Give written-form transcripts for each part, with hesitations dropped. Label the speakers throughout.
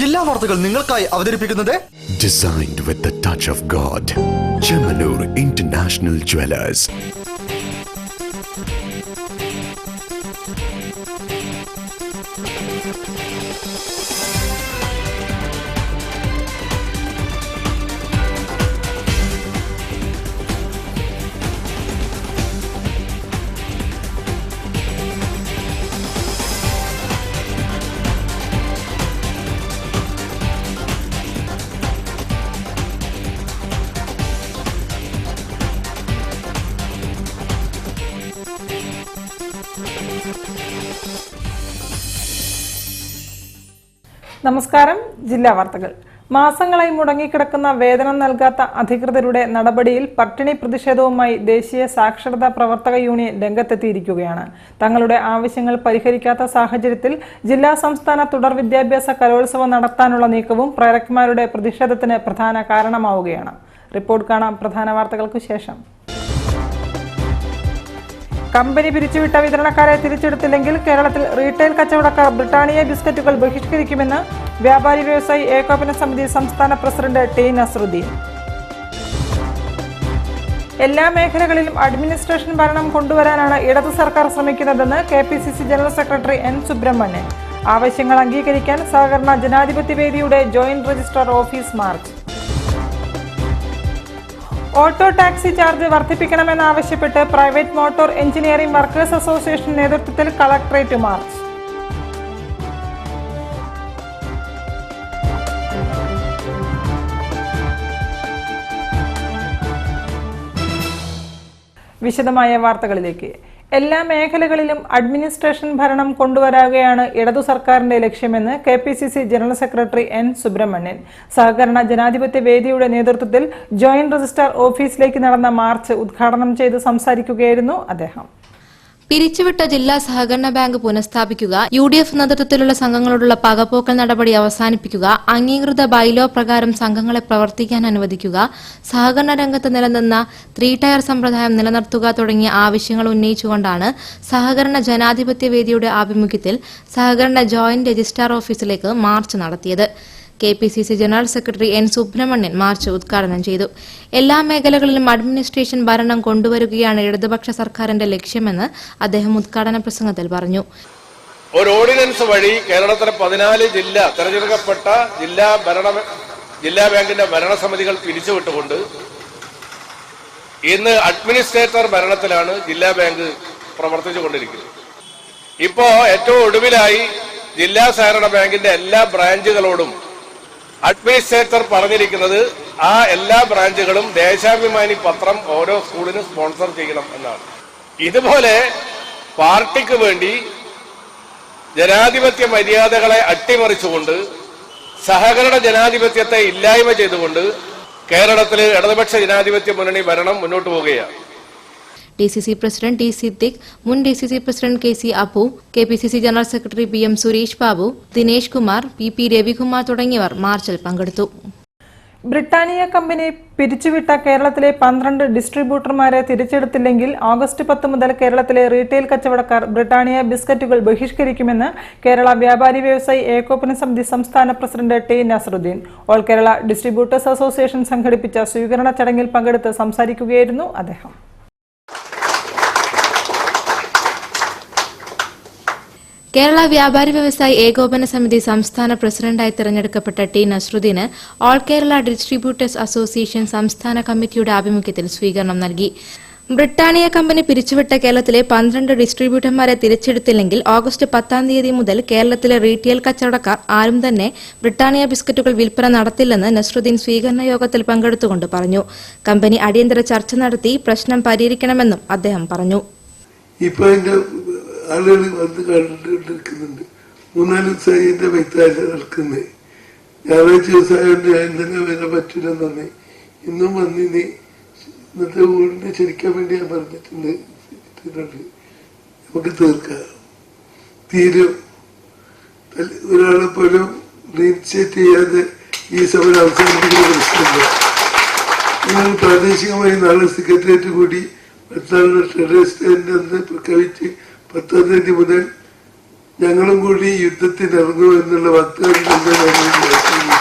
Speaker 1: ജില്ലാ വാർത്തകൾ നിങ്ങൾക്കായി അവതരിപ്പിക്കുന്നത്
Speaker 2: Designed with the touch of God. Chemanur International Jewelers.
Speaker 3: നമസ്കാരം. ജില്ലാ വാർത്തകൾ. മാസങ്ങളായി മുടങ്ങിക്കിടക്കുന്ന വേതനം നൽകാത്ത അധികൃതരുടെ നടപടിയിൽ പട്ടിണി പ്രതിഷേധവുമായി ദേശീയ സാക്ഷരതാ പ്രവർത്തക യൂണിയൻ രംഗത്തെത്തിയിരിക്കുകയാണ്. തങ്ങളുടെ ആവശ്യങ്ങൾ പരിഹരിക്കാത്ത സാഹചര്യത്തിൽ ജില്ലാ സംസ്ഥാന തുടർ വിദ്യാഭ്യാസ കലോത്സവം നടത്താനുള്ള നീക്കവും പ്രേരകന്മാരുടെ പ്രതിഷേധത്തിന് പ്രധാന കാരണമാവുകയാണ്. റിപ്പോർട്ട് കാണാം പ്രധാന വാർത്തകൾക്ക് ശേഷം. കമ്പനി പിരിച്ചുവിട്ട വിതരണക്കാരെ തിരിച്ചെടുത്തില്ലെങ്കിൽ കേരളത്തിൽ റീറ്റെയിൽ കച്ചവടക്കാർ ബ്രിട്ടാനിയ ബിസ്ക്കറ്റുകൾ ബഹിഷ്കരിക്കുമെന്ന് വ്യാപാരി വ്യവസായി ഏകോപന സമിതി സംസ്ഥാന പ്രസിഡന്റ് ടി നസറുദ്ദീൻ. എല്ലാ മേഖലകളിലും അഡ്മിനിസ്ട്രേഷൻ ഭരണം കൊണ്ടുവരാനാണ് ഇടതു സർക്കാർ ശ്രമിക്കുന്നതെന്ന് KPCC general secretary N Subramanian. ആവശ്യങ്ങൾ അംഗീകരിക്കാൻ സഹകരണ ജനാധിപത്യ വേദിയുടെ joint registrar office march. Auto taxi charge വർദ്ധിപ്പിക്കണമെന്നാവശ്യപ്പെട്ട് private motor engineering workers association നേതൃത്വത്തിൽ കളക്ടറേറ്റ് മാർച്ച്. വിശദമായ വാർത്തകളിലേക്ക്. എല്ലാ മേഖലകളിലും അഡ്മിനിസ്ട്രേഷൻ ഭരണം കൊണ്ടുവരാകുകയാണ് ഇടതു സർക്കാരിന്റെ ലക്ഷ്യമെന്ന് KPCC general secretary N Subramanian. സഹകരണ ജനാധിപത്യ വേദിയുടെ നേതൃത്വത്തിൽ ജോയിന്റ് രജിസ്ട്രാർ ഓഫീസിലേക്ക് നടന്ന മാർച്ച് ഉദ്ഘാടനം ചെയ്ത് സംസാരിക്കുകയായിരുന്നു അദ്ദേഹം.
Speaker 4: പിരിച്ചുവിട്ട ജില്ലാ സഹകരണ ബാങ്ക് പുനഃസ്ഥാപിക്കുക, UDF നേതൃത്വത്തിലുള്ള സംഘങ്ങളോടുള്ള പകപോക്കൽ നടപടി അവസാനിപ്പിക്കുക, അംഗീകൃത ബൈലോ പ്രകാരം സംഘങ്ങളെ പ്രവർത്തിക്കാൻ അനുവദിക്കുക, സഹകരണ രംഗത്ത് നിലനിന്ന 3 ടയർ സമ്പ്രദായം നിലനിർത്തുക തുടങ്ങിയ ആവശ്യങ്ങൾ ഉന്നയിച്ചുകൊണ്ടാണ് സഹകരണ ജനാധിപത്യ വേദിയുടെ ആഭിമുഖ്യത്തിൽ സഹകരണ ജോയിന്റ് രജിസ്ട്രാർ ഓഫീസിലേക്ക് മാർച്ച് നടത്തിയത്. KPCC general secretary N Subramanian march ഉദ്ഘാടനം ചെയ്തു. എല്ലാ മേഖലകളിലും അഡ്മിനിസ്ട്രേഷൻ ഭരണം കൊണ്ടുവരികയാണ് ഇടതുപക്ഷ സർക്കാരിന്റെ ലക്ഷ്യമെന്ന് അദ്ദേഹം ഉദ്ഘാടന പ്രസംഗത്തിൽ പറഞ്ഞു.
Speaker 5: ഒരു ഓർഡിനൻസ് വഴി കേരളത്തിലെ 14 തെരഞ്ഞെടുക്കപ്പെട്ട ജില്ലാ ബാങ്കിന്റെ ഭരണസമിതികൾ പിരിച്ചുവിട്ടുകൊണ്ട് ഇന്ന് അഡ്മിനിസ്ട്രേറ്റർ ഭരണത്തിലാണ് ജില്ലാ ബാങ്ക് പ്രവർത്തിച്ചുകൊണ്ടിരിക്കുന്നത്. ഇപ്പോ ഏറ്റവും ഒടുവിലായി ജില്ലാ സഹകരണ ബാങ്കിന്റെ എല്ലാ ബ്രാഞ്ചുകളോടും അഡ്മിനിസ്ട്രേറ്റർ പറഞ്ഞിരിക്കുന്നത് ആ എല്ലാ ബ്രാഞ്ചുകളും ദേശാഭിമാനി പത്രം ഓരോ സ്കൂളിനും സ്പോൺസർ ചെയ്യണം എന്നാണ്. ഇതുപോലെ പാർട്ടിക്ക് വേണ്ടി ജനാധിപത്യ മര്യാദകളെ അട്ടിമറിച്ചുകൊണ്ട് സഹകരണ ജനാധിപത്യത്തെ ഇല്ലായ്മ ചെയ്തുകൊണ്ട് കേരളത്തിൽ ഇടതുപക്ഷ ജനാധിപത്യ മുന്നണി ഭരണം മുന്നോട്ട് പോവുകയാണ്.
Speaker 4: DCC പ്രസിഡന്റ് T സിദ്ദിഖ്, മുൻ DCC president KC Appu, KPCC general secretary PM Suresh Babu, Dinesh Kumar, PP Ravikumar തുടങ്ങിയവർ മാർച്ചിൽ പങ്കെടുത്തു.
Speaker 3: ബ്രിട്ടാനിയ കമ്പനി പിരിച്ചുവിട്ട കേരളത്തിലെ 12 ഡിസ്ട്രിബ്യൂട്ടർമാരെ തിരിച്ചെടുത്തില്ലെങ്കിൽ ഓഗസ്റ്റ് 10 മുതൽ കേരളത്തിലെ റീറ്റെയിൽ കച്ചവടക്കാർ ബ്രിട്ടാനിയ ബിസ്ക്കറ്റുകൾ ബഹിഷ്കരിക്കുമെന്ന് കേരള വ്യാപാരി വ്യവസായി ഏകോപന സമിതി സംസ്ഥാന president T Nasaruddin. All Kerala distributors association സംഘടിപ്പിച്ച സ്വീകരണ ചടങ്ങിൽ പങ്കെടുത്ത് സംസാരിക്കുകയായിരുന്നു അദ്ദേഹം.
Speaker 4: കേരള വ്യാപാരി വ്യവസായി ഏകോപന സമിതി സംസ്ഥാന പ്രസിഡന്റായി തെരഞ്ഞെടുക്കപ്പെട്ട T നസറുദ്ദീന് ഓൾ കേരള ഡിസ്ട്രിബ്യൂട്ടേഴ്സ് അസോസിയേഷൻ സംസ്ഥാന കമ്മിറ്റിയുടെ ആഭിമുഖ്യത്തിൽ സ്വീകരണം നൽകി. ബ്രിട്ടാനിയ കമ്പനി പിരിച്ചുവിട്ട കേരളത്തിലെ 12 ഡിസ്ട്രിബ്യൂട്ടർമാരെ തിരിച്ചെടുത്തില്ലെങ്കിൽ ഓഗസ്റ്റ് 10 മുതൽ കേരളത്തിലെ റീറ്റെയിൽ കച്ചവടക്കാർ ആരും തന്നെ ബ്രിട്ടാനിയ ബിസ്ക്കറ്റുകൾ വിൽപ്പന നടത്തില്ലെന്ന് നസറുദ്ദീൻ സ്വീകരണ യോഗത്തിൽ പങ്കെടുത്തുകൊണ്ട് പറഞ്ഞു. കമ്പനി അടിയന്തര ചർച്ച നടത്തി പ്രശ്നം പരിഹരിക്കണമെന്നും അദ്ദേഹം പറഞ്ഞു.
Speaker 6: ആളുകൾ വന്ന് കണ്ടിരിക്കുന്നുണ്ട്. 3-4 ദിവസമായി എന്റെ വൈത്താഴ്ച നടക്കുന്നത്. ഞായറാഴ്ച ദിവസമായോണ്ട് ഞാൻ ഇന്നലെ വരാൻ പറ്റില്ലെന്ന് പറഞ്ഞു. ഇന്നും വന്നിനി ഇന്നത്തെ ഊരിനെ ക്ഷണിക്കാൻ വേണ്ടി ഞാൻ പറഞ്ഞിട്ടുണ്ട്. നമുക്ക് തീർക്കാം, തീരും. ഒരാളെ പോലും റീഇനിഷ്യേറ്റ് ചെയ്യാതെ ഈ സമരം അവസാനിപ്പിക്കുന്ന പ്രശ്നമില്ല. നിങ്ങൾ പ്രാദേശികമായി നാളെ സെക്രട്ടേറിയറ്റ് കൂടി ടെററിസ്റ്റ് പ്രഖ്യാപിച്ച് 10 മുതൽ ഞങ്ങളും കൂടി യുദ്ധത്തിനിറങ്ങും എന്നുള്ള വാഗ്ദാനം തന്നെ.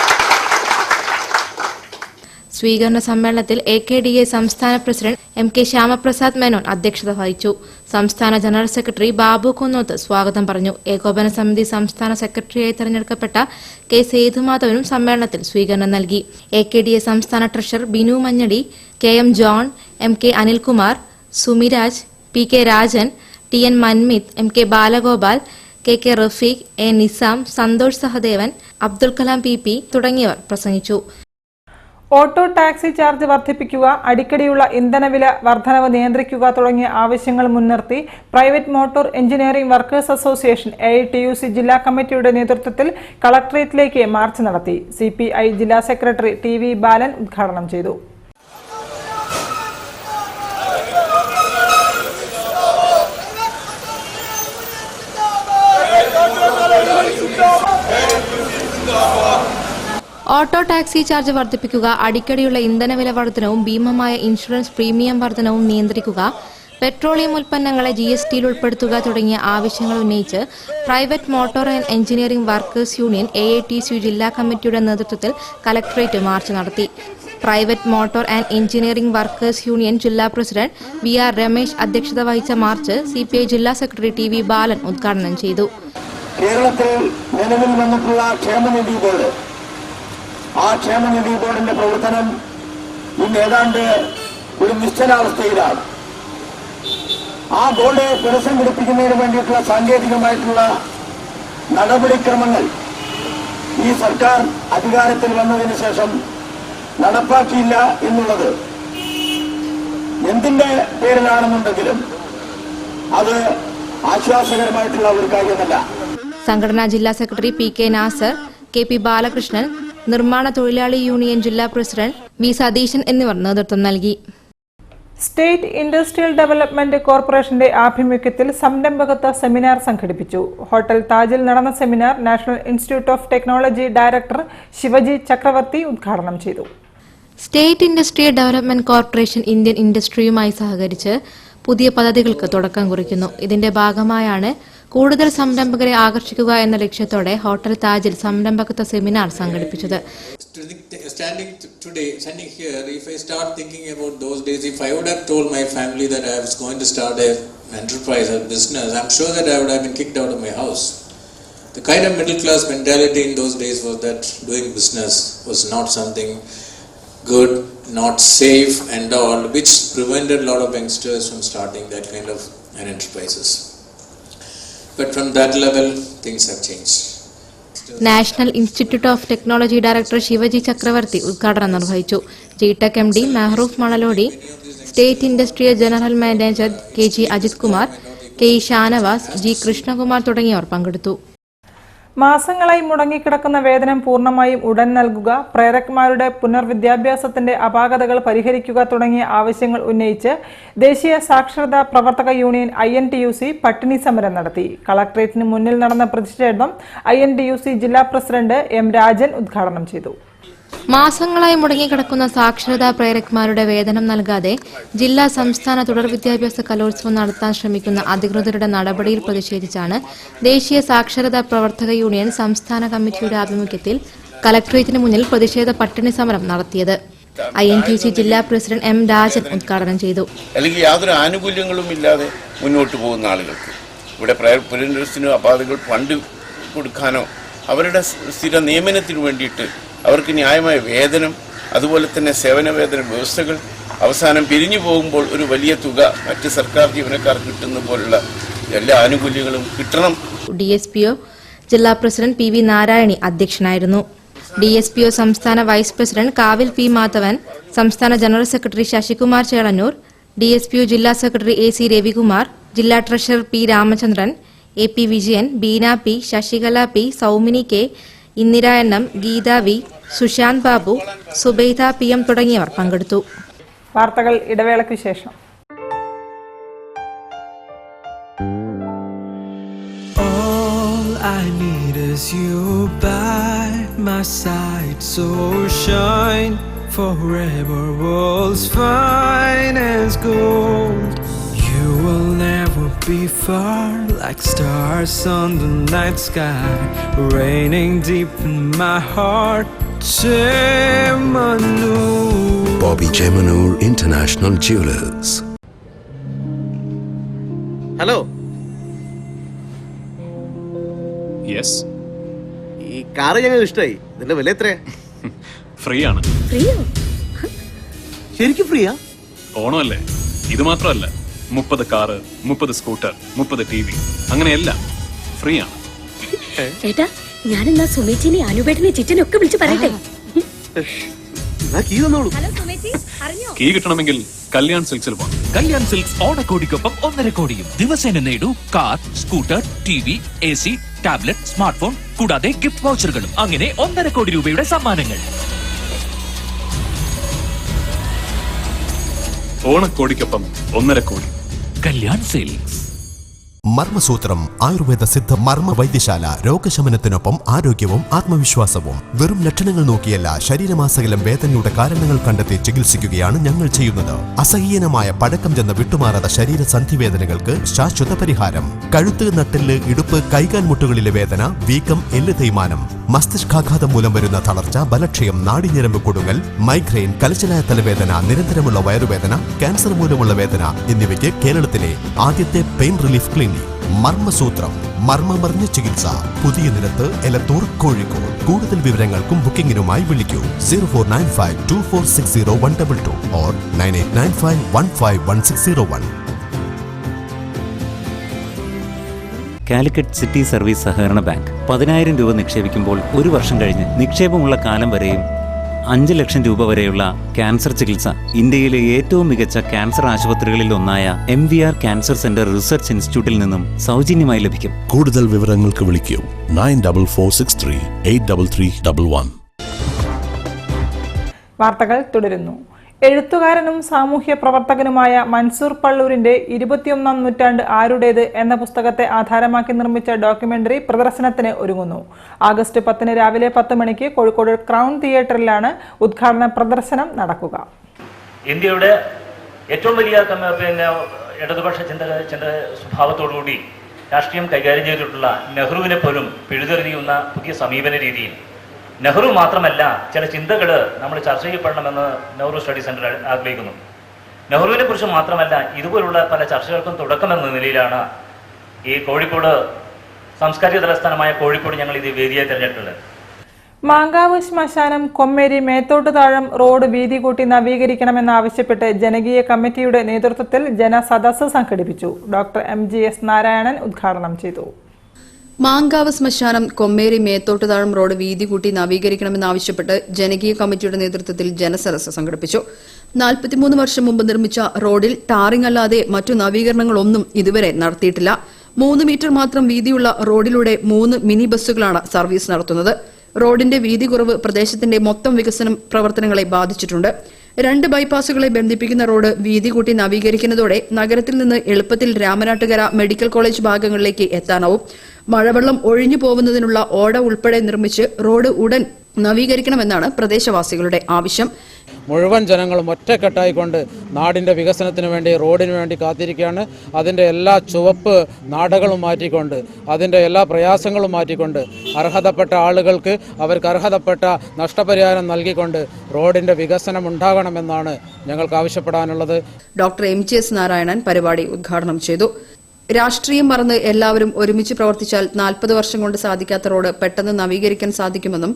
Speaker 4: സ്വീകരണ സമ്മേളനത്തിൽ AKDA സംസ്ഥാന പ്രസിഡന്റ് MK ശ്യാമപ്രസാദ് മേനോൻ അധ്യക്ഷത വഹിച്ചു. സംസ്ഥാന ജനറൽ സെക്രട്ടറി ബാബു കുന്നോത്ത് സ്വാഗതം പറഞ്ഞു. ഏകോപന സമിതി സംസ്ഥാന സെക്രട്ടറിയായി തെരഞ്ഞെടുക്കപ്പെട്ട K സേതുമാധവനും സമ്മേളനത്തിൽ സ്വീകരണം നൽകി. AKDA സംസ്ഥാന treasurer Binu Manjadi, KM John, MK Anilkumar, Sumiraj, PK Rajan, TN Manmith, MK Balagopal, KK Rafeeq, A Nizam, Santhosh Sahadevan, Abdul Kalam PP തുടങ്ങിയവർ പ്രസംഗിച്ചു.
Speaker 3: ഓട്ടോ ടാക്സി ചാർജ് വർദ്ധിപ്പിക്കുക, അടിക്കടിയുള്ള ഇന്ധനവില വർധനവ് നിയന്ത്രിക്കുക തുടങ്ങിയ ആവശ്യങ്ങൾ മുൻനിർത്തി private motor engineering workers association AITUC ജില്ലാ കമ്മിറ്റിയുടെ നേതൃത്വത്തിൽ കളക്ടറേറ്റിലേക്ക് മാർച്ച് നടത്തി. CPI ജില്ലാ സെക്രട്ടറി TV ബാലൻ ഉദ്ഘാടനം ചെയ്തു.
Speaker 4: ഓട്ടോ ടാക്സി ചാർജ് വർദ്ധിപ്പിക്കുക, അടിക്കടിയുള്ള ഇന്ധനവില വർധനവും ഭീമമായ ഇൻഷുറൻസ് പ്രീമിയം വർധനവും നിയന്ത്രിക്കുക, പെട്രോളിയം ഉൽപ്പന്നങ്ങളെ GSTയിൽ ഉൾപ്പെടുത്തുക തുടങ്ങിയ ആവശ്യങ്ങൾ ഉന്നയിച്ച് private motor and engineering workers union AITUC ജില്ലാ കമ്മിറ്റിയുടെ നേതൃത്വത്തിൽ കലക്ടറേറ്റ് മാർച്ച് നടത്തി. Private motor and engineering workers union ജില്ലാ പ്രസിഡന്റ് VR രമേശ് അധ്യക്ഷത വഹിച്ച മാർച്ച് CPI ജില്ലാ സെക്രട്ടറി TV ബാലൻ ഉദ്ഘാടനം ചെയ്തു.
Speaker 7: കേരളത്തിൽ നിലവിൽ വന്നിട്ടുള്ള ക്ഷേമനിധി ബോർഡ്, ആ ക്ഷേമനിധി ബോർഡിന്റെ പ്രവർത്തനം ഇന്ന് ഏതാണ്ട് ഒരു നിശ്ചലാവസ്ഥയിലാണ്. ആ ബോർഡ് പുനഃസംഘടിപ്പിക്കുന്നതിന് വേണ്ടിയിട്ടുള്ള സാങ്കേതികമായിട്ടുള്ള നടപടിക്രമങ്ങൾ ഈ സർക്കാർ അധികാരത്തിൽ വന്നതിന് ശേഷം നടപ്പാക്കിയില്ല എന്നുള്ളത് എന്തിന്റെ പേരിലാണെന്നുണ്ടെങ്കിലും അത് ആശ്വാസകരമായിട്ടുള്ള ഒരു കാര്യമല്ല.
Speaker 4: സംഘടനാ ജില്ലാ secretary PK Nasar, KP Balakrishnan, നിർമ്മാണ തൊഴിലാളി യൂണിയൻ ജില്ലാ പ്രസിഡന്റ് V സതീശൻ എന്നിവർ നേതൃത്വം നൽകി.
Speaker 3: സ്റ്റേറ്റ് ഇൻഡസ്ട്രിയൽ ഡെവലപ്മെന്റ് കോർപ്പറേഷന്റെ ആഭിമുഖ്യത്തിൽ സംരംഭകത്വ സെമിനാർ സംഘടിപ്പിച്ചു. ഹോട്ടൽ താജിൽ നടന്ന seminar national institute of technology director Shivaji Chakravarthy ഉദ്ഘാടനം ചെയ്തു.
Speaker 4: State industrial development corporation Indian ഇൻഡസ്ട്രിയുമായി സഹകരിച്ച് പുതിയ പദ്ധതികൾക്ക് തുടക്കം കുറിക്കുന്നു. ഇതിന്റെ ഭാഗമായാണ് കൂടുതൽ സംരംഭകരെ ആകർഷിക്കുക എന്ന ലക്ഷ്യത്തോടെ ഹോട്ടൽ താജിൽ സംരംഭകത്വ സെമിനാർ സംഘടിപ്പിച്ചത്.
Speaker 8: Standing here, if I start thinking about those days, if I would have told my family that I was going to start an enterprise or business, I'm sure that I would have been kicked out of my house. The kind of middle class mentality in those days was that doing business was not something good, not safe and all, which prevented a lot of youngsters from starting that kind of an enterprises. But from that level, things have changed.
Speaker 4: National institute of technology director Shivaji Chakravarthy ഉദ്ഘാടനം നിർവഹിച്ചു. GTech MD Mehroof Manalodi, state industrial general manager KG Ajith Kumar, KE Shanavas, G Krishnakumar തുടങ്ങിയവർ പങ്കെടുത്തു.
Speaker 3: മാസങ്ങളായി മുടങ്ങിക്കിടക്കുന്ന വേതനം പൂർണ്ണമായും ഉടൻ നൽകുക, പ്രേരക്മാരുടെ പുനർവിദ്യാഭ്യാസത്തിന്റെ അപാകതകൾ പരിഹരിക്കുക തുടങ്ങിയ ആവശ്യങ്ങൾ ഉന്നയിച്ച് ദേശീയ സാക്ഷരതാ പ്രവർത്തക യൂണിയൻ INTUC പട്ടിണി സമരം നടത്തി. കളക്ടറേറ്റിന് മുന്നിൽ നടന്ന പ്രതിഷേധം INTUC ജില്ലാ പ്രസിഡന്റ് M രാജൻ ഉദ്ഘാടനം ചെയ്തു.
Speaker 4: മാസങ്ങളായി മുടങ്ങിക്കിടക്കുന്ന സാക്ഷരതാ പ്രേരക്മാരുടെ വേതനം നൽകാതെ ജില്ലാ സംസ്ഥാന തുടർ വിദ്യാഭ്യാസ കലോത്സവം നടത്താൻ ശ്രമിക്കുന്ന അധികൃതരുടെ നടപടിയിൽ പ്രതിഷേധിച്ചാണ് ദേശീയ സാക്ഷരതാ പ്രവർത്തക യൂണിയൻ സംസ്ഥാന കമ്മിറ്റിയുടെ ആഭിമുഖ്യത്തിൽ കളക്ടറേറ്റിന് മുന്നിൽ പ്രതിഷേധ പട്ടിണി സമരം നടത്തിയത്. INTUC ജില്ലാ പ്രസിഡന്റ് M രാജൻ ഉദ്ഘാടനം ചെയ്തു.
Speaker 9: അല്ലെങ്കിൽ യാതൊരു ആനുകൂല്യങ്ങളും ഇല്ലാതെ മുന്നോട്ട് പോകുന്ന ആളുകൾക്ക് ഇവിടെ പുനരധിവാസത്തിന് അപാകതകൾ ഫണ്ട് കൊടുക്കാനോ അവരുടെ സ്ഥിര നിയമനത്തിന് വേണ്ടിയിട്ട് അവർക്ക് ന്യായമായ വേതനം, അതുപോലെ തന്നെ സേവന വേതന വ്യവസ്ഥകൾ അവസാനം പിരിഞ്ഞു പോകുമ്പോൾ ഒരു വലിയ തുക മറ്റ് സർക്കാർ ജീവനക്കാർക്ക് കിട്ടുന്ന പോലുള്ള എല്ലാ ആനുകൂല്യങ്ങളും കിട്ടണം.
Speaker 4: DSPO ജില്ലാ പ്രസിഡന്റ് PV നാരായണി അധ്യക്ഷനായിരുന്നു. DSPO സംസ്ഥാന vice president Kavil P Madhavan, സംസ്ഥാന general secretary Sasikumar Chelannur, DSPO ജില്ലാ സെക്രട്ടറി AC രവികുമാർ, ജില്ലാ treasurer P Ramachandran, AP Vijayan, Beena P, Sasikala P, Saumini K, Indira NM, Geetha V, Sushanth Babu, Zubaida PM തുടങ്ങിയവർ പങ്കെടുത്തു.
Speaker 3: വാർത്തകൾ ഇടവേളയ്ക്ക് ശേഷം.
Speaker 10: All I need is you by my side, so shine forever, world's finest gold. You You will never be far, like stars on the night sky, raining deep in my heart. Chemanur.
Speaker 2: Bobby Chemanur International Jewelers.
Speaker 1: Hello,
Speaker 11: yes,
Speaker 1: ഈ car ഞങ്ങൾ ഇഷ്ടമായി. ഇതിന്റെ വില എത്രയാ?
Speaker 11: Free ആണ്.
Speaker 1: ശരിക്കും ഫ്രീയാ?
Speaker 11: ഓണമല്ലേ, ഇത് മാത്രമല്ല, 30 കാറ്, 30 സ്കൂട്ടർ, 30 TV, അങ്ങനെയെല്ലാം ഫ്രീ ആണ്.
Speaker 12: ഏട്ടാ, ഞാനെന്നാ സുമേച്ചിനെ അനുപേട്ടനെ ചിറ്റനെ ഒക്കെ വിളിച്ച് പറയട്ടെ.
Speaker 11: കീ കിട്ടണമെങ്കിൽ കല്യാൺ സിൽക്സിൽ പോകണം.
Speaker 13: കല്യാൺ സിൽക്സ് ഓണക്കോടിക്കൊപ്പം 1.5 കോടിയും ദിവസേന നേടൂ. Car, scooter, TV, AC, tablet, smart phone കൂടാതെ ഗിഫ്റ്റ് വൗച്ചറുകളും. അങ്ങനെ 1.5 കോടി രൂപയുടെ സമ്മാനങ്ങൾ.
Speaker 11: ഓണക്കോടിക്കൊപ്പം 1.5 കോടി.
Speaker 13: കല്യാൺ സിൽക്സ്.
Speaker 14: മർമ്മസൂത്രം ആയുർവേദ സിദ്ധ മർമ്മ വൈദ്യശാല. രോഗശമനത്തിനൊപ്പം ആരോഗ്യവും ആത്മവിശ്വാസവും. വെറും ലക്ഷണങ്ങൾ നോക്കിയല്ല, ശരീരമാസകലം വേദനയുടെ കാരണങ്ങൾ കണ്ടെത്തി ചികിത്സിക്കുകയാണ് ഞങ്ങൾ ചെയ്യുന്നത്. അസഹീയനമായ പഴക്കം ചെന്ന വിട്ടുമാറാത്ത ശരീര സന്ധിവേദനകൾക്ക് ശാശ്വത പരിഹാരം. കഴുത്ത്, നട്ടെല്ല്, ഇടുപ്പ്, കൈകാൽ മുട്ടുകളിലെ വേദന, വീക്കം, എല്ല് തേയ്മാനം, മസ്തിഷ്കാഘാതം മൂലം വരുന്ന തളർച്ച, ബലക്ഷയം, നാടിഞ്ഞരമ്പ് കൊടുങ്ങൽ, മൈഗ്രെയിൻ, കലശലായ തലവേദന, നിരന്തരമുള്ള വയറുവേദന, ക്യാൻസർ മൂലമുള്ള വേദന എന്നിവയ്ക്ക് കേരളത്തിലെ ആദ്യത്തെ പെയിൻ റിലീഫ് ക്ലിനിക് മർമ്മസൂത്രം. മർമ്മമറിഞ്ഞ ചികിത്സ. പുതിയ നിരത്ത്, എലത്തൂർ, കോഴിക്കോട്. കൂടുതൽ വിവരങ്ങൾക്കും ബുക്കിംഗിനുമായി വിളിക്കൂ 04952460 or 9895151601.
Speaker 15: കാലിക്കറ്റ് സിറ്റി സർവീസ് സഹകരണ ബാങ്ക് 10,000 രൂപ നിക്ഷേപിക്കുമ്പോൾ 1 വർഷം കഴിഞ്ഞ് നിക്ഷേപമുള്ള കാലം വരെയും 5 ലക്ഷം രൂപ വരെയുള്ള ക്യാൻസർ ചികിത്സ ഇന്ത്യയിലെ ഏറ്റവും മികച്ച ക്യാൻസർ ആശുപത്രികളിൽ ഒന്നായ MVR ക്യാൻസർ സെന്റർ റിസർച്ച് ഇൻസ്റ്റിറ്റ്യൂട്ടിൽ നിന്നും സൗജന്യമായി ലഭിക്കും.
Speaker 2: കൂടുതൽ വിവരങ്ങൾക്ക് വിളിക്കൂ 9446383311.
Speaker 3: വാർത്തകൾ തുടരുന്നു. എഴുത്തുകാരനും സാമൂഹ്യ പ്രവർത്തകനുമായ മൻസൂർ പള്ളൂരിന്റെ 21ാം നൂറ്റാണ്ട് ആരുടേത് എന്ന പുസ്തകത്തെ ആധാരമാക്കി നിർമ്മിച്ച ഡോക്യുമെന്ററി പ്രദർശനത്തിന് ഒരുങ്ങുന്നു. ആഗസ്റ്റ് 10 രാവിലെ 10 മണിക്ക് കോഴിക്കോട് ക്രൗൺ തിയേറ്ററിലാണ് ഉദ്ഘാടന പ്രദർശനം നടക്കുക.
Speaker 16: ഇന്ത്യയുടെ ഏറ്റവും വലിയ ഇടതുപക്ഷ ചിന്ത സ്വഭാവത്തോടുകൂടി രാഷ്ട്രീയം കൈകാര്യം ചെയ്തിട്ടുള്ള നെഹ്റുവിനെ പോലും പിഴുതെറിയുന്ന പുതിയ സമീപന രീതിയിൽ നെഹ്റു മാത്രമല്ല, ചില ചിന്തകൾ നമ്മൾ ചർച്ച ചെയ്യപ്പെടണമെന്ന് നെഹ്റു സ്റ്റഡി സെന്റർ ആഗ്രഹിക്കുന്നു. നെഹ്റുവിനെ കുറിച്ച് മാത്രമല്ല, ഇതുപോലുള്ള പല ചർച്ചകൾക്കും തുടക്കമെന്ന നിലയിലാണ് ഈ കോഴിക്കോട് സാംസ്കാരിക തലസ്ഥാനമായ കോഴിക്കോട് ഞങ്ങൾ ഇത് വേദിയായി തിരഞ്ഞെടുത്തത്.
Speaker 3: മാങ്കാവ് ശ്മശാനം കൊമ്മേരി മേത്തോട്ടുതാഴം റോഡ് വീതി കൂട്ടി നവീകരിക്കണമെന്നാവശ്യപ്പെട്ട് ജനകീയ കമ്മിറ്റിയുടെ നേതൃത്വത്തിൽ ജനസദസ്സ് സംഘടിപ്പിച്ചു. ഡോക്ടർ MGS നാരായണൻ ഉദ്ഘാടനം ചെയ്തു.
Speaker 17: മാങ്കാവ് ശ്മശാനം കൊമ്മേരി മേത്തോട്ടുതാഴം റോഡ് വീതി കൂട്ടി നവീകരിക്കണമെന്നാവശ്യപ്പെട്ട് ജനകീയ കമ്മിറ്റിയുടെ നേതൃത്വത്തിൽ ജനസദസ്സ് സംഘടിപ്പിച്ചു. 43 വർഷം മുമ്പ് നിർമ്മിച്ച റോഡിൽ ടാറിംഗ് അല്ലാതെ മറ്റു നവീകരണങ്ങളൊന്നും ഇതുവരെ നടത്തിയിട്ടില്ല. 3 മീറ്റർ മാത്രം വീതിയുള്ള റോഡിലൂടെ 3 മിനി ബസ്സുകളാണ് സർവീസ് നടത്തുന്നത്. റോഡിന്റെ വീതി കുറവ് പ്രദേശത്തിന്റെ മൊത്തം വികസന പ്രവർത്തനങ്ങളെ ബാധിച്ചിട്ടുണ്ട്. 2 ബൈപ്പാസുകളെ ബന്ധിപ്പിക്കുന്ന റോഡ് വീതി കൂട്ടി നവീകരിക്കുന്നതോടെ നഗരത്തിൽ നിന്ന് എളുപ്പത്തിൽ രാമനാട്ടുകര മെഡിക്കൽ കോളേജ് ഭാഗങ്ങളിലേക്ക് എത്താനാവും. മഴവെള്ളം ഒഴിഞ്ഞു പോകുന്നതിനുള്ള ഓട ഉൾപ്പെടെ നിർമ്മിച്ച് റോഡ് ഉടൻ നവീകരിക്കണമെന്നാണ് പ്രദേശവാസികളുടെ ആവശ്യം.
Speaker 18: മുഴുവൻ ജനങ്ങളും ഒറ്റക്കെട്ടായിക്കൊണ്ട് നാടിൻ്റെ വികസനത്തിന് വേണ്ടി, റോഡിന് വേണ്ടി കാത്തിരിക്കുകയാണ്. അതിൻ്റെ എല്ലാ ചുവപ്പ് നാടകളും മാറ്റിക്കൊണ്ട്, അതിൻ്റെ എല്ലാ പ്രയാസങ്ങളും മാറ്റിക്കൊണ്ട്, അർഹതപ്പെട്ട ആളുകൾക്ക് അവർക്ക് അർഹതപ്പെട്ട നഷ്ടപരിഹാരം നൽകിക്കൊണ്ട് റോഡിൻ്റെ വികസനം ഉണ്ടാകണമെന്നാണ് ഞങ്ങൾക്ക് ആവശ്യപ്പെടാനുള്ളത്.
Speaker 17: ഡോക്ടർ MGS നാരായണൻ പരിപാടി ഉദ്ഘാടനം ചെയ്തു. രാഷ്ട്രീയം മറന്ന് എല്ലാവരും ഒരുമിച്ച് പ്രവർത്തിച്ചാൽ 40 വർഷം കൊണ്ട് സാധിക്കാത്ത റോഡ് പെട്ടെന്ന് നവീകരിക്കാൻ സാധിക്കുമെന്നും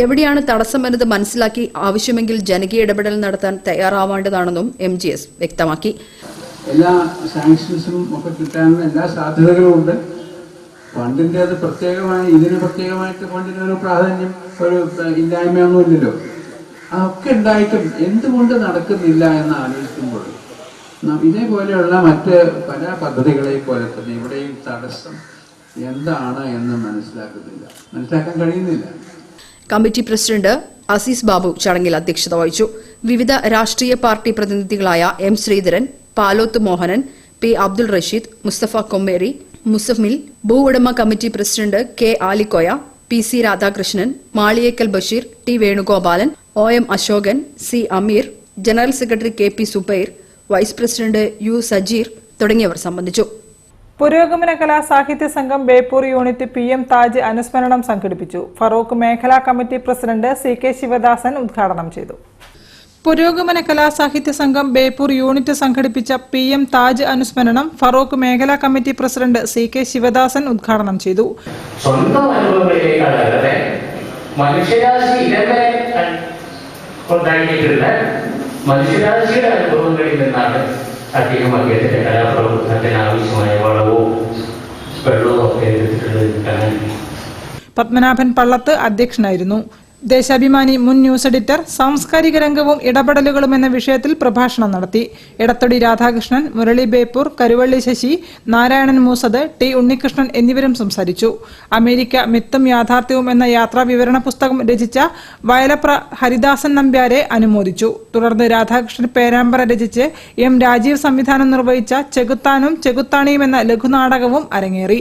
Speaker 17: എവിടെയാണ് തടസ്സം എന്നത് മനസ്സിലാക്കി ആവശ്യമെങ്കിൽ ജനകീയ ഇടപെടൽ നടത്താൻ തയ്യാറാവേണ്ടതാണെന്നും MGS വ്യക്തമാക്കി.
Speaker 19: എല്ലാ സാങ്ഷൻസും ഒക്കെ കിട്ടാനുള്ള എല്ലാ സാധ്യതകളും ഉണ്ട്. ഫണ്ടിൻ്റെത് പ്രത്യേകമായി ഇതിന് പ്രത്യേകമായിട്ട് ഫണ്ടിനൊരു പ്രാധാന്യം, ഒരു ഇല്ലായ്മയൊന്നുമില്ലല്ലോ. അതൊക്കെ ഉണ്ടായിട്ടും എന്തുകൊണ്ട് നടക്കുന്നില്ല എന്ന് ആലോചിക്കുമ്പോൾ ഇതേപോലെയുള്ള മറ്റ് പല പദ്ധതികളെ പോലെ തന്നെ ഇവിടെയും തടസ്സം എന്താണ് എന്ന് മനസ്സിലാക്കാൻ കഴിയുന്നില്ല.
Speaker 17: കമ്മിറ്റി പ്രസിഡന്റ് അസീസ് ബാബു ചടങ്ങിൽ അധ്യക്ഷത വഹിച്ചു. വിവിധ രാഷ്ട്രീയ പാർട്ടി പ്രതിനിധികളായ M ശ്രീധരൻ, പാലോത്ത് മോഹനൻ, P അബ്ദുൾ റഷീദ്, മുസ്തഫ കൊമ്മേരി, മുസഫിൽ, ഭൂ ഉടമ committee president K Alikoya, PC Radhakrishnan, Maliyekkal Basheer, T Venugopalan, OM Ashokan, C Ameer, general secretary KP Subair, vice president U Sajeer തുടങ്ങിയവർ സംബന്ധിച്ചു.
Speaker 3: പുരോഗമന കലാ സാഹിത്യ സംഘം ബേപ്പൂർ യൂണിറ്റ് PM താജ് അനുസ്മരണം സംഘടിപ്പിച്ചു. ഫറൂഖ് മേഖലാ കമ്മിറ്റി പ്രസിഡന്റ് CK ശിവദാസൻ ഉദ്ഘാടനം ചെയ്തു. പുരോഗമന കലാ സാഹിത്യ സംഘം ബേപ്പൂർ യൂണിറ്റ് സംഘടിപ്പിച്ച PM താജ് അനുസ്മരണം ഫറൂഖ് മേഖലാ കമ്മിറ്റി പ്രസിഡന്റ് CK ശിവദാസൻ ഉദ്ഘാടനം ചെയ്തു.
Speaker 20: സ്വന്തം അനുഭവങ്ങളിലേക്കാണ് മനുഷ്യരാശി ഇതുവരെ ഉണ്ടാക്കിയിട്ടുള്ള മനുഷ്യരാശിയുടെ അനുഭവങ്ങളിൽ നിന്നാണ് അദ്ദേഹം അദ്ദേഹത്തിന്റെ കലാപ്രവർത്തനത്തിന് ആവശ്യമായ വളവും വെള്ളവും ഒക്കെ എടുത്തിട്ടുള്ളത്.
Speaker 3: പത്മനാഭൻ പള്ളത്ത് അധ്യക്ഷനായിരുന്നു. ദേശാഭിമാനി മുൻ ന്യൂസ് എഡിറ്റർ സാംസ്കാരിക രംഗവും ഇടപെടലുകളും എന്ന വിഷയത്തിൽ പ്രഭാഷണം നടത്തി. എടത്തൊടി രാധാകൃഷ്ണൻ, മുരളി ബേപ്പൂർ, കരുവള്ളി ശശി, നാരായണൻ മൂസദ്, T ഉണ്ണികൃഷ്ണൻ എന്നിവരും സംസാരിച്ചു. അമേരിക്ക മിത്തും യാഥാർത്ഥ്യവും എന്ന യാത്രാ വിവരണ പുസ്തകം രചിച്ച വയലപ്ര ഹരിദാസൻ നമ്പ്യാരെ അനുമോദിച്ചു. തുടർന്ന് രാധാകൃഷ്ണൻ പേരാമ്പ്ര രചിച്ച് M രാജീവ് സംവിധാനം നിർവഹിച്ച ചെകുത്താനും ചെകുത്താണിയും എന്ന ലഘുനാടകവും അരങ്ങേറി.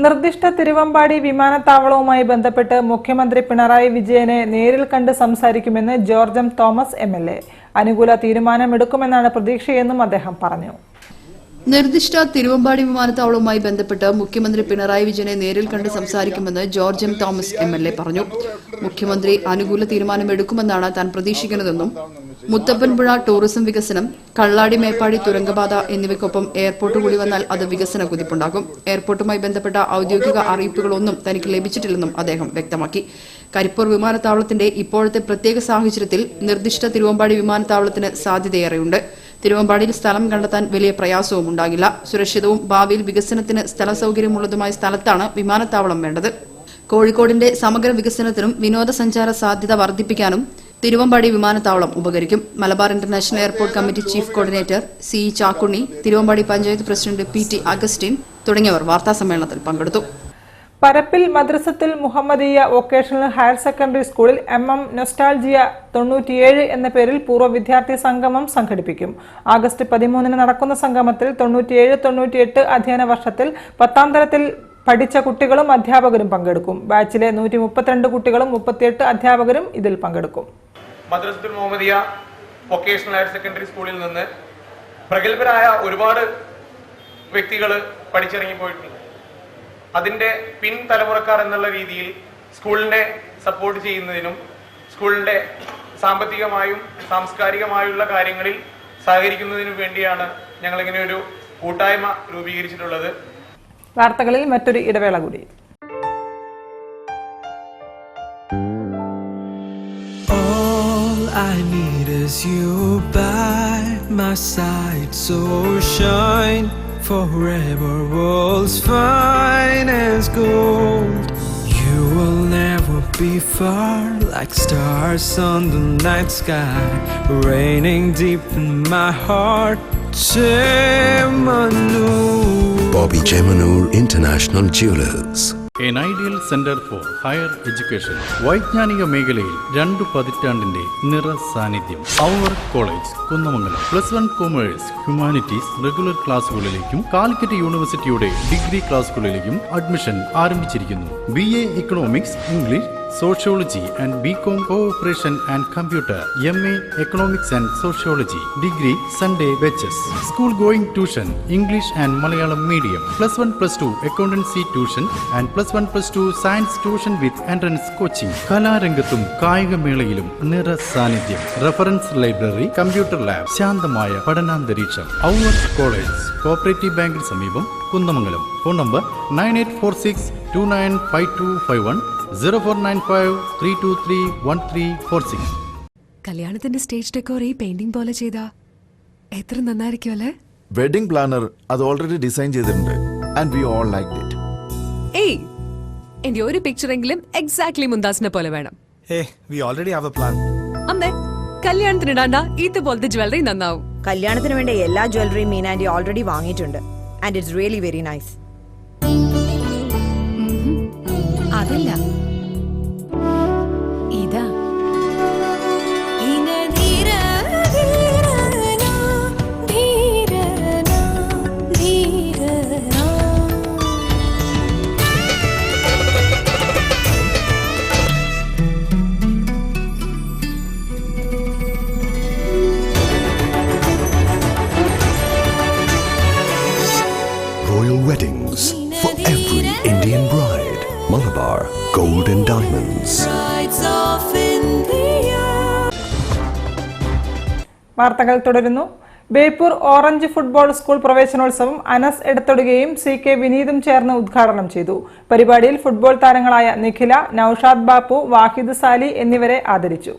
Speaker 3: നിർദ്ദിഷ്ട തിരുവമ്പാടി വിമാനത്താവളവുമായി ബന്ധപ്പെട്ട് മുഖ്യമന്ത്രി പിണറായി വിജയനെ നേരിൽ കണ്ട് സംസാരിക്കുമെന്ന് ജോർജ് M. Thomas MLA. അനുകൂല തീരുമാനമെടുക്കുമെന്നാണ് പ്രതീക്ഷയെന്നും അദ്ദേഹം പറഞ്ഞു.
Speaker 17: നിർദ്ദിഷ്ട തിരുവമ്പാടി വിമാനത്താവളവുമായി ബന്ധപ്പെട്ട് മുഖ്യമന്ത്രി പിണറായി വിജയനെ നേരിൽ കണ്ട് സംസാരിക്കുമെന്ന് ജോർജ് M. തോമസ് MLA പറഞ്ഞു. മുഖ്യമന്ത്രി അനുകൂല തീരുമാനമെടുക്കുമെന്നാണ് താൻ പ്രതീക്ഷിക്കുന്നതെന്നും മുത്തപ്പൻപുഴ ടൂറിസം വികസനം, കള്ളാടി മേപ്പാടി തുരങ്കപാത എന്നിവയ്ക്കൊപ്പം എയർപോർട്ട് കൂടി വന്നാൽ അത് വികസന കുതിപ്പുണ്ടാകും. എയർപോർട്ടുമായി ബന്ധപ്പെട്ട ഔദ്യോഗിക അറിയിപ്പുകളൊന്നും തനിക്ക് ലഭിച്ചിട്ടില്ലെന്നും അദ്ദേഹം വ്യക്തമാക്കി. കരിപ്പൂർ വിമാനത്താവളത്തിന്റെ ഇപ്പോഴത്തെ പ്രത്യേക സാഹചര്യത്തിൽ നിർദ്ദിഷ്ട തിരുവമ്പാടി വിമാനത്താവളത്തിന് സാധ്യതയേറെയുണ്ട്. തിരുവമ്പാടിയിൽ സ്ഥലം കണ്ടെത്താൻ വലിയ പ്രയാസവും ഉണ്ടാകില്ല. സുരക്ഷിതവും ഭാവിയിൽ വികസനത്തിന് സ്ഥല സൗകര്യമുള്ളതുമായ സ്ഥലത്താണ് വിമാനത്താവളം വേണ്ടത്. കോഴിക്കോടിന്റെ സമഗ്ര വികസനത്തിനും വിനോദസഞ്ചാര സാധ്യത വർദ്ധിപ്പിക്കാനും തിരുവമ്പാടി വിമാനത്താവളം ഉപകരിക്കും. Malabar international airport committee chief coordinator CE Chakkunni, Thiruvambady panchayat president PT Augustine തുടങ്ങിയവർ വാർത്താസമ്മേളനത്തിൽ പങ്കെടുത്തു.
Speaker 3: പരപ്പിൽ മദ്രസത്തിൽ മുഹമ്മദിയ വൊക്കേഷണൽ ഹയർ സെക്കൻഡറി സ്കൂളിൽ MM നൊസ്റ്റാൾജിയ 97 എന്ന പേരിൽ പൂർവ്വ വിദ്യാർത്ഥി സംഗമം സംഘടിപ്പിക്കും. ആഗസ്റ്റ് 13 നടക്കുന്ന സംഗമത്തിൽ 97-98 അധ്യയന വർഷത്തിൽ 10ാം തരത്തിൽ പഠിച്ച കുട്ടികളും അധ്യാപകരും പങ്കെടുക്കും. ബാച്ചിലെ 132 കുട്ടികളും 38 അധ്യാപകരും ഇതിൽ പങ്കെടുക്കും.
Speaker 21: Madrasathul Muhammadiya vocational higher secondary സ്കൂളിൽ നിന്ന് പ്രഗത്ഭരായ ഒരുപാട് വ്യക്തികൾ പഠിച്ചിറങ്ങിപ്പോയിട്ടുണ്ട്. അതിൻ്റെ പിൻതലമുറക്കാർ എന്നുള്ള രീതിയിൽ സ്കൂളിനെ സപ്പോർട്ട് ചെയ്യുന്നതിനും സ്കൂളിൻ്റെ സാമ്പത്തികമായും സാംസ്കാരികമായുള്ള കാര്യങ്ങളിൽ സഹകരിക്കുന്നതിനും വേണ്ടിയാണ് ഞങ്ങളിങ്ങനെ ഒരു കൂട്ടായ്മ രൂപീകരിച്ചിട്ടുള്ളത്.
Speaker 3: വാർത്തകളിൽ മറ്റൊരു ഇടവേള കൂടി.
Speaker 10: I need is you by my side, so shine forever, world's fine as gold. You will never be far, like stars on the night sky, raining deep in my heart. Chemanur.
Speaker 2: Bobby Chemanur International Jewelers.
Speaker 22: An ideal center for higher education. വൈജ്ഞാനിക മേഖലയിൽ 2 പതിറ്റാണ്ടിന്റെ നിറ സാന്നിധ്യം. അവർ college Kunnamangalam +1 commerce humanities regular ക്ലാസുകളിലേക്കും കാലിക്കറ്റ് യൂണിവേഴ്സിറ്റിയുടെ degree ക്ലാസുകളിലേക്കും admission ആരംഭിച്ചിരിക്കുന്നു. BA economics, English, sociology and BCom cooperation and computer, MA economics and sociology, degree Sunday batches, school going tuition, English and Malayalam medium, +1-+2 accountancy tuition and +1-+2 science tuition with entrance coaching. കലാരംഗത്തും കായികമേളയിലും നിറ സാന്നിധ്യം. Reference library, computer lab, ശാന്തമായ പഠനാന്തരീക്ഷം. അവർ college cooperative ബാങ്കിന് സമീപം Kunnamangalam. Phone number 9846295251, 0495323136.
Speaker 23: കല്യാണത്തിന്റെ stage decor ഈ painting പോലെ ചെയ്താ എത്ര നന്നായിരിക്കും അല്ലേ?
Speaker 24: വെഡിംഗ് പ്ലാനർ അത് ഓൾറെഡി ഡിസൈൻ ചെയ്തിട്ടുണ്ട് and we all liked it.
Speaker 23: ഏയ്, എന്റെ ഒരു പിക്ചറെങ്കിലും എക്സാക്ട്ലി മുന്താസിനെ പോലെ വേണം.
Speaker 24: We already have A plan.
Speaker 23: അമ്മേ, കല്യാണത്തിന് ഇടാണ്ട ഇതുപോലത്തെ ജ്വല്ലറി നന്നാവും.
Speaker 25: കല്യാണത്തിന് വേണ്ട എല്ലാ ജ്വല്ലറിയും മീനാൻഡി ഓൾറെഡി വാങ്ങിയിട്ടുണ്ട് and it's really very nice.
Speaker 23: അതല്ല, ഇതാ.
Speaker 2: weddings for every Indian bride. Malabar Gold and Diamonds.
Speaker 3: വാർത്തകൾ തുടരുന്നു. ബേപ്പൂർ ഓറഞ്ച് ഫുട്ബോൾ സ്കൂൾ പ്രവേശനോത്സവം അനസ് എടത്തൊടുകയും CK വിനീതും ചേർന്ന് ഉദ്ഘാടനം ചെയ്തു. പരിപാടിയിൽ ഫുട്ബോൾ താരങ്ങളായ നിഖില, നൌഷാദ് ബാപ്പു, വാഹിദ് സാലി എന്നിവരെ ആദരിച്ചു.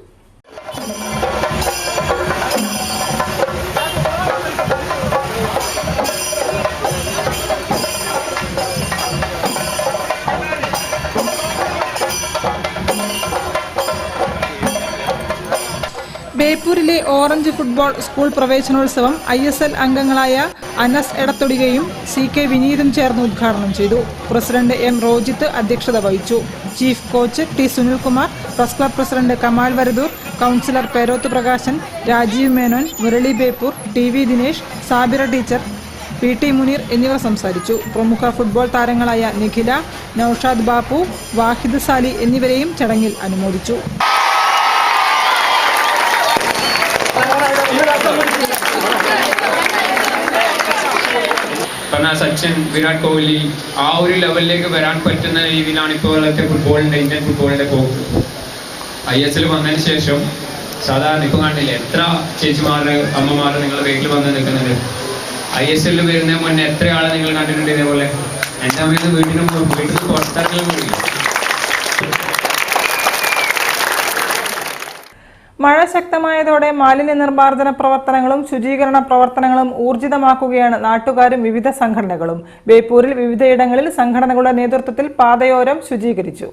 Speaker 3: ബേപ്പൂരിലെ ഓറഞ്ച് ഫുട്ബോൾ സ്കൂൾ പ്രവേശനോത്സവം ISL അംഗങ്ങളായ അനസ് എടത്തൊടികയും CK വിനീതും ചേർന്ന് ഉദ്ഘാടനം ചെയ്തു. പ്രസിഡന്റ് M റോജിത്ത് അധ്യക്ഷത വഹിച്ചു. Chief coach T Sunilkumar, press club president Kamal Varadoor, councillor Peroth Prakashan, Rajeev Menon, Murali Beypore, TV Dinesh, Sabira teacher, PT Muneer എന്നിവർ സംസാരിച്ചു. പ്രമുഖ ഫുട്ബോൾ താരങ്ങളായ നിഖില, നൌഷാദ് ബാപ്പു, വാഹിദ് സാലി എന്നിവരെയും ചടങ്ങിൽ അനുമോദിച്ചു.
Speaker 5: പറഞ്ഞാൽ സച്ചിൻ, വിരാട് കോഹ്ലി ആ ഒരു ലെവലിലേക്ക് വരാൻ പറ്റുന്ന രീതിയിലാണ് ഇപ്പോഴത്തെ ഫുട്ബോളിന്റെ, ഇന്ത്യൻ ഫുട്ബോളിന്റെ പോക്ക്. ISL വന്നതിന് ശേഷം സാധാരണ ഇപ്പൊ കാണില്ലേ എത്ര ചേച്ചിമാർ, അമ്മമാർ നിങ്ങളുടെ വീട്ടിൽ വന്ന് നിൽക്കുന്നുണ്ട്. ISL വരുന്നതിന് മുന്നേ എത്ര ആളെ നിങ്ങൾ കണ്ടിട്ടുണ്ട് ഇതേപോലെ? എൻ്റെ അമ്മയിൽ വീട്ടിൽ പുറത്തിറങ്ങലും കൂടിയില്ല.
Speaker 3: മഴ ശക്തമായതോടെ മാലിന്യ നിർമ്മാർജ്ജന പ്രവർത്തനങ്ങളും ശുചീകരണ പ്രവർത്തനങ്ങളും ഊർജിതമാക്കുകയാണ് നാട്ടുകാരും വിവിധ സംഘടനകളും. ബേപ്പൂരിൽ വിവിധയിടങ്ങളിൽ സംഘടനകളുടെ നേതൃത്വത്തിൽ പാതയോരം ശുചീകരിച്ചു.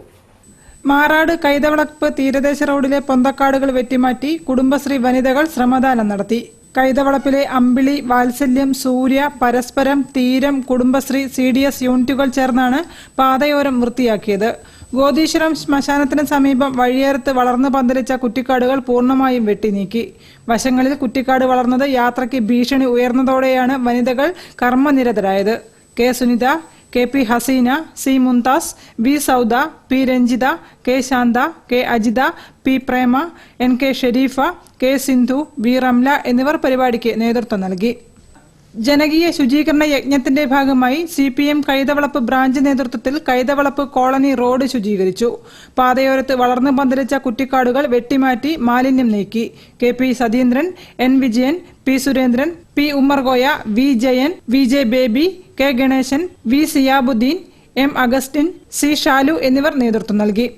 Speaker 3: മാറാട് കൈതവളപ്പ് തീരദേശ റോഡിലെ പൊന്തക്കാടുകൾ വെട്ടിമാറ്റി കുടുംബശ്രീ വനിതകൾ ശ്രമദാനം നടത്തി. കൈതവളപ്പിലെ അമ്പിളി, വാത്സല്യം, സൂര്യ, പരസ്പരം, തീരം, കുടുംബശ്രീ, CDS യൂണിറ്റുകൾ ചേർന്നാണ് പാതയോരം വൃത്തിയാക്കിയത്. ഗോദീശ്വരം ശ്മശാനത്തിന് സമീപം വഴിയേറത്ത് വളർന്നു പന്തലിച്ച കുറ്റിക്കാടുകൾ പൂർണ്ണമായും വെട്ടിനീക്കി. വശങ്ങളിൽ കുറ്റിക്കാട് വളർന്നത് യാത്രയ്ക്ക് ഭീഷണി ഉയർന്നതോടെയാണ് വനിതകൾ കർമ്മനിരതരായത്. K Sunitha, KP Hasina, C Mumtaz, B Sauda, P Ranjitha, K Shantha, K Ajitha, P പ്രേമ, NK Shareefa, K Sindhu, B Ramla എന്നിവർ പരിപാടിക്ക് നേതൃത്വം നൽകി. ജനകീയ ശുചീകരണ യജ്ഞത്തിന്റെ ഭാഗമായി CPM കൈതവളപ്പ് ബ്രാഞ്ച് നേതൃത്വത്തിൽ കൈതവളപ്പ് കോളനി റോഡ് ശുചീകരിച്ചു. പാതയോരത്ത് വളർന്നു പന്തലിച്ച കുറ്റിക്കാടുകൾ വെട്ടിമാറ്റി മാലിന്യം നീക്കി. KP Satheendran, N Vijayan, P Surendran, P Ummerkoya, V Jayan, VJ Baby, K Ganesan, V Siyabuddin, M Augustine, C Shalu എന്നിവർ നേതൃത്വം നൽകി.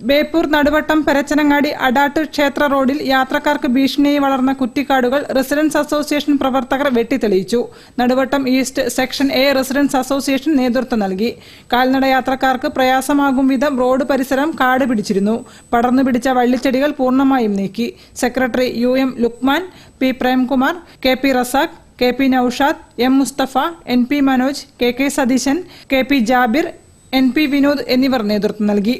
Speaker 3: ബേപ്പൂർ നടുവട്ടം പെരച്ചനങ്ങാടി അടാട്ട് ക്ഷേത്ര റോഡിൽ യാത്രക്കാർക്ക് ഭീഷണിയായി വളർന്ന കുറ്റിക്കാടുകൾ റെസിഡൻസ് അസോസിയേഷൻ പ്രവർത്തകർ വെട്ടിത്തെളിയിച്ചു. Naduvattam east section A residents association നേതൃത്വം നൽകി. കാൽനട യാത്രക്കാർക്ക് പ്രയാസമാകും വിധം റോഡ് പരിസരം കാട് പിടിച്ചിരുന്നു. പടർന്നു പിടിച്ച വള്ളിച്ചെടികൾ പൂർണ്ണമായും നീക്കി. Secretary UM Lukman, P Premkumar, KP Razak, KP Noushad, M Musthafa, NP Manoj, KK Satheesan, KP Jabir, NP Vinod എന്നിവർ നേതൃത്വം നൽകി.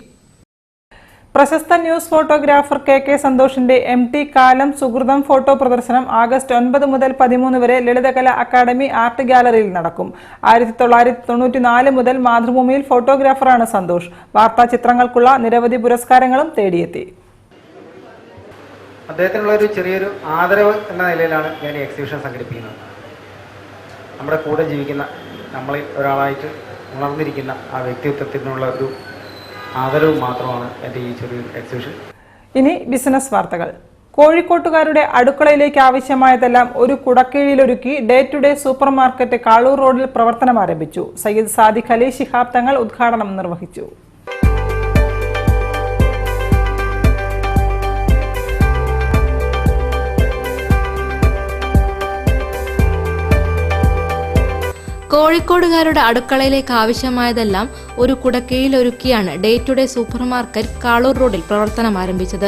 Speaker 3: പ്രശസ്ത ന്യൂസ് ഫോട്ടോഗ്രാഫർ KK സന്തോഷിന്റെ MT കാലം സുഹൃതം ഫോട്ടോ പ്രദർശനം ആഗസ്റ്റ് 9 മുതൽ 13 വരെ ലളിതകല അക്കാദമി ആർട്ട് ഗാലറിയിൽ നടക്കും. 1994 മുതൽ മാതൃഭൂമിയിൽ ഫോട്ടോഗ്രാഫറാണ് സന്തോഷ്. വാർത്താ ചിത്രങ്ങൾക്കുള്ള നിരവധി പുരസ്കാരങ്ങളും തേടിയെത്തി.
Speaker 6: അദ്ദേഹത്തിനുള്ള ഒരു ചെറിയൊരു ആദരവ് എന്ന നിലയിലാണ് ഞാൻ ഈ എക്സിബിഷൻ സംഘടിപ്പിക്കുന്നത്. നമ്മുടെ കൂടെ ജീവിക്കുന്ന, നമ്മളിൽ ഒരാളായിട്ട് ഉണർന്നിരിക്കുന്ന ആ വ്യക്തിത്വത്തിനുള്ള ഒരു ആദരവ് മാത്രമാണ് എൻ്റെ ഈ ചെറിയൊരു എക്സിബിഷൻ.
Speaker 3: ഇനി ബിസിനസ് വാർത്തകൾ. കോഴിക്കോട്ടുകാരുടെ അടുക്കളയിലേക്ക് ആവശ്യമായതെല്ലാം ഒരു കുടക്കീഴിലൊരുക്കി day to day supermarket Kaloor റോഡിൽ പ്രവർത്തനം ആരംഭിച്ചു. സയ്യിദ് സാദിഖ് അലി ശിഹാബ് തങ്ങൾ ഉദ്ഘാടനം നിർവഹിച്ചു.
Speaker 4: കോഴിക്കോടുകാരുടെ അടുക്കളയിലേക്ക് ആവശ്യമായതെല്ലാം ഒരു കുടക്കീഴിൽ ഒരുക്കിയാണ് day to day supermarket Kaloor റോഡിൽ പ്രവർത്തനം ആരംഭിച്ചത്.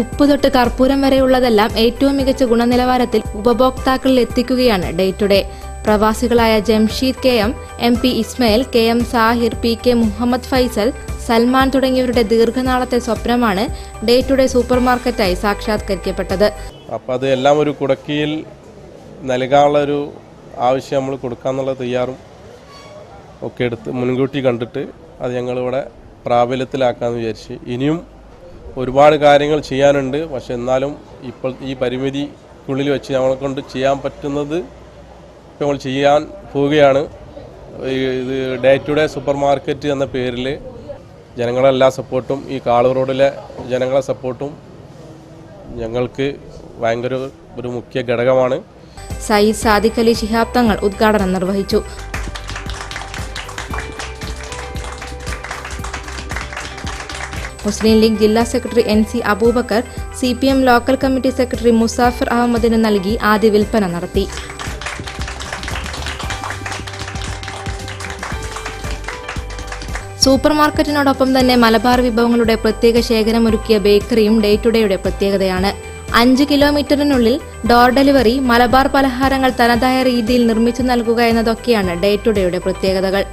Speaker 4: ഉപ്പ് തൊട്ട് കർപ്പൂരം വരെയുള്ളതെല്ലാം ഏറ്റവും മികച്ച ഗുണനിലവാരത്തിൽ ഉപഭോക്താക്കളിൽ എത്തിക്കുകയാണ് ഡേ ടു ഡേ. പ്രവാസികളായ Jamsheed KM, MP Ismail, KM Sahir, PK Muhammad Faisal, Salman തുടങ്ങിയവരുടെ ദീർഘനാളത്തെ സ്വപ്നമാണ് ഡേ ടു ഡേ സൂപ്പർ മാർക്കറ്റായി സാക്ഷാത്കരിക്കപ്പെട്ടത്.
Speaker 7: അപ്പോൾ അത് എല്ലാം ഒരു കുടക്കീയിൽ നൽകാനുള്ളൊരു ആവശ്യം നമ്മൾ കൊടുക്കാന്നുള്ള തയ്യാറും ഒക്കെ എടുത്ത് മുൻകൂട്ടി കണ്ടിട്ട് അത് ഞങ്ങളിവിടെ പ്രാബല്യത്തിലാക്കാമെന്ന് വിചാരിച്ച്. ഇനിയും ഒരുപാട് കാര്യങ്ങൾ ചെയ്യാനുണ്ട്. പക്ഷെ എന്നാലും ഇപ്പോൾ ഈ പരിമിതിക്കുള്ളിൽ വെച്ച് ഞങ്ങളെ കൊണ്ട് ചെയ്യാൻ പറ്റുന്നത് ഇപ്പോൾ നമ്മൾ ചെയ്യാൻ പോവുകയാണ്. ഇത് day to day supermarket എന്ന പേരിൽ ജനങ്ങളെല്ലാ സപ്പോർട്ടും ഈ കാളൂർ റോഡിലെ ജനങ്ങളെ സപ്പോർട്ടും ഞങ്ങൾക്ക് ഭയങ്കര ഒരു മുഖ്യ ഘടകമാണ്.
Speaker 4: സയ്യിദ് സാദിഖ് അലി ശിഹാബ് തങ്ങൾ ഉദ്ഘാടനം നിർവഹിച്ചു. മുസ്ലിം ലീഗ് ജില്ലാ secretary NC Aboobacker CPM local committee secretary Musafir അഹമ്മദിന് നൽകി ആദ്യ വിൽപ്പന നടത്തി. സൂപ്പർ മാർക്കറ്റിനോടൊപ്പം തന്നെ മലബാർ വിഭവങ്ങളുടെ പ്രത്യേക ശേഖരമൊരുക്കിയ ബേക്കറിയും ഡേ ടു ഡേയുടെ പ്രത്യേകതയാണ്. 5 കിലോമീറ്ററിനുള്ളിൽ ഡോർ ഡെലിവറി, മലബാർ പലഹാരങ്ങൾ തനതായ രീതിയിൽ നിർമ്മിച്ചു നൽകുക എന്നതൊക്കെയാണ് ഡേ ടു ഡേയുടെ പ്രത്യേകതകൾ.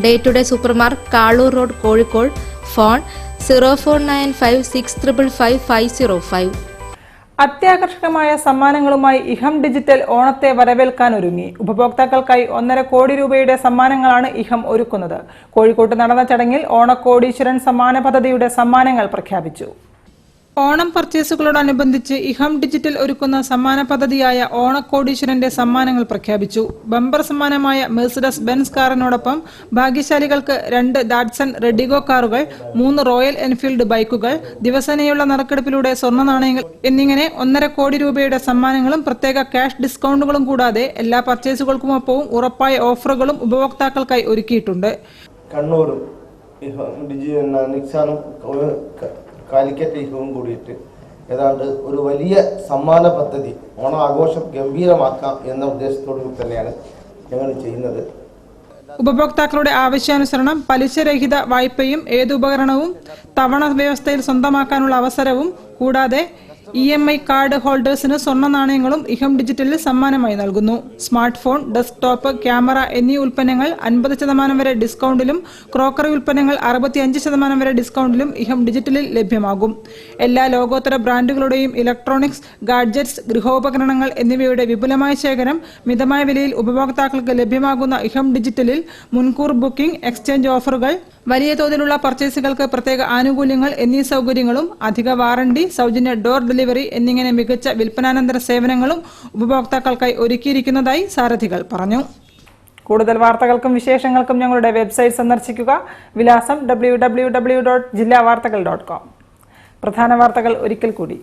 Speaker 4: Day to day supermarket, Kaloor road, Kozhikode. Phone 0495655505.
Speaker 3: അത്യാകർഷകമായ സമ്മാനങ്ങളുമായി ഇഹം ഡിജിറ്റൽ ഓണത്തെ വരവേൽക്കാൻ ഒരുങ്ങി. ഉപഭോക്താക്കൾക്കായി 1.5 കോടി രൂപയുടെ സമ്മാനങ്ങളാണ് ഇഹം ഒരുക്കുന്നത്. കോഴിക്കോട്ട് നടന്ന ചടങ്ങിൽ ഓണക്കോടീശ്വരൻ സമ്മാന പദ്ധതിയുടെ സമ്മാനങ്ങൾ പ്രഖ്യാപിച്ചു. ഓണം പർച്ചേസുകളോടനുബന്ധിച്ച് ഇഹം ഡിജിറ്റൽ ഒരുക്കുന്ന സമ്മാന പദ്ധതിയായ ഓണക്കോടീശ്വരന്റെ സമ്മാനങ്ങൾ പ്രഖ്യാപിച്ചു. ബമ്പർ സമ്മാനമായ മെഴ്സിഡസ് ബെൻസ് കാറിനോടൊപ്പം ഭാഗ്യശാലികൾക്ക് 2 ഡാറ്റ്സൺ റെഡിഗോ കാറുകൾ, 3 റോയൽ എൻഫീൽഡ് ബൈക്കുകൾ, ദിവസേനയുള്ള നറുക്കെടുപ്പിലൂടെ സ്വർണ്ണ നാണയങ്ങൾ എന്നിങ്ങനെ 1.5 കോടി രൂപയുടെ സമ്മാനങ്ങളും പ്രത്യേക ക്യാഷ് ഡിസ്കൗണ്ടുകളും കൂടാതെ എല്ലാ പർച്ചേസുകൾക്കുമൊപ്പവും ഉറപ്പായ ഓഫറുകളും ഉപഭോക്താക്കൾക്കായി ഒരുക്കിയിട്ടുണ്ട്.
Speaker 1: കണ്ണൂരും കാലിക്കറ്റ് ഇഹവും കൂടിയിട്ട് ഏതാണ്ട് ഒരു വലിയ സമ്മാന പദ്ധതി ഓണാഘോഷം ഗംഭീരമാക്കാം എന്ന ഉദ്ദേശത്തോടു തന്നെയാണ് ഞങ്ങൾ ചെയ്യുന്നത്.
Speaker 3: ഉപഭോക്താക്കളുടെ ആവശ്യാനുസരണം പലിശരഹിത വായ്പയും ഏത് ഉപകരണവും തവണ വ്യവസ്ഥയിൽ സ്വന്തമാക്കാനുള്ള അവസരവും കൂടാതെ EMI കാർഡ് ഹോൾഡേഴ്സിന് സ്വർണ്ണ നാണയങ്ങളും ഇഹം ഡിജിറ്റലിൽ സമ്മാനമായി നൽകുന്നു. സ്മാർട്ട് ഫോൺ, ഡെസ്ക്ടോപ്പ്, ക്യാമറ എന്നീ ഉൽപ്പന്നങ്ങൾ 50% വരെ ഡിസ്കൗണ്ടിലും ക്രോക്കറി ഉൽപ്പന്നങ്ങൾ 65% വരെ ഡിസ്കൗണ്ടിലും ഇഹം ഡിജിറ്റലിൽ ലഭ്യമാകും. എല്ലാ ലോകോത്തര ബ്രാൻഡുകളുടെയും ഇലക്ട്രോണിക്സ്, ഗാഡ്ജറ്റ്സ്, ഗൃഹോപകരണങ്ങൾ എന്നിവയുടെ വിപുലമായ ശേഖരം മിതമായ വിലയിൽ ഉപഭോക്താക്കൾക്ക് ലഭ്യമാകുന്ന ഇഹം ഡിജിറ്റലിൽ മുൻകൂർ ബുക്കിംഗ്, എക്സ്ചേഞ്ച് ഓഫറുകൾ, വലിയ തോതിലുള്ള പർച്ചേസുകൾക്ക് പ്രത്യേക ആനുകൂല്യങ്ങൾ എന്നീ സൗകര്യങ്ങളും അധിക വാറണ്ടി, സൗജന്യ ഡോർ ഡെലിവറി എന്നിങ്ങനെ മികച്ച വിൽപ്പനാനന്തര സേവനങ്ങളും ഉപഭോക്താക്കൾക്കായി ഒരുക്കിയിരിക്കുന്നതായി സാരഥികൾ പറഞ്ഞു. കൂടുതൽ വാർത്തകൾക്കും വിശേഷങ്ങൾക്കും ഞങ്ങളുടെ വെബ്സൈറ്റ് സന്ദർശിക്കുക. വിലാസം www.jillavartakal.com. പ്രധാന വാർത്തകൾ ഒരിക്കൽ കൂടി.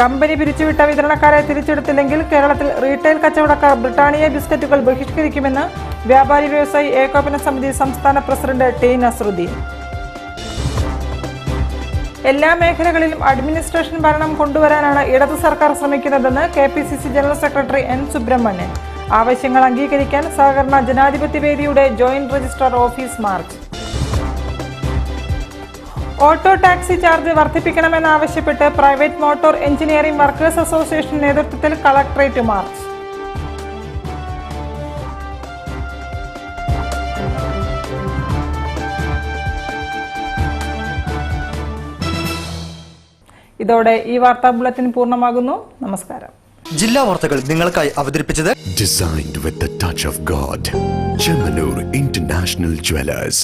Speaker 3: കമ്പനി പിരിച്ചുവിട്ട വിതരണക്കാരെ തിരിച്ചെടുത്തില്ലെങ്കിൽ കേരളത്തിൽ റീറ്റെയിൽ കച്ചവടക്കാർ ബ്രിട്ടാനിയ ബിസ്ക്കറ്റുകൾ ബഹിഷ്കരിക്കുമെന്ന് വ്യാപാരി വ്യവസായി ഏകോപന സമിതി സംസ്ഥാന പ്രസിഡന്റ് T നസറുദ്ദീൻ. എല്ലാ മേഖലകളിലും അഡ്മിനിസ്ട്രേഷൻ ഭരണം കൊണ്ടുവരാനാണ് ഇടതു സർക്കാർ ശ്രമിക്കുന്നതെന്ന് KPCC general secretary N Subramanian. ആവശ്യങ്ങൾ അംഗീകരിക്കാൻ സഹകരണ ജനാധിപത്യ വേദിയുടെ joint registrar office march. Auto taxi charge വർദ്ധിപ്പിക്കണമെന്നാവശ്യപ്പെട്ട് private motor engineering workers association നേതൃത്വത്തിൽ കളക്ടറേറ്റ് മാർച്ച്. ഇതോടെ ഈ വാർത്താ ബുള്ളറ്റിൻ പൂർണ്ണമാകുന്നു. നമസ്കാരം.
Speaker 8: ജില്ലാ വാർത്തകൾ നിങ്ങൾക്കായി അവതരിപ്പിച്ചത്
Speaker 2: Designed with the touch of God. Chemanur International Jewelers.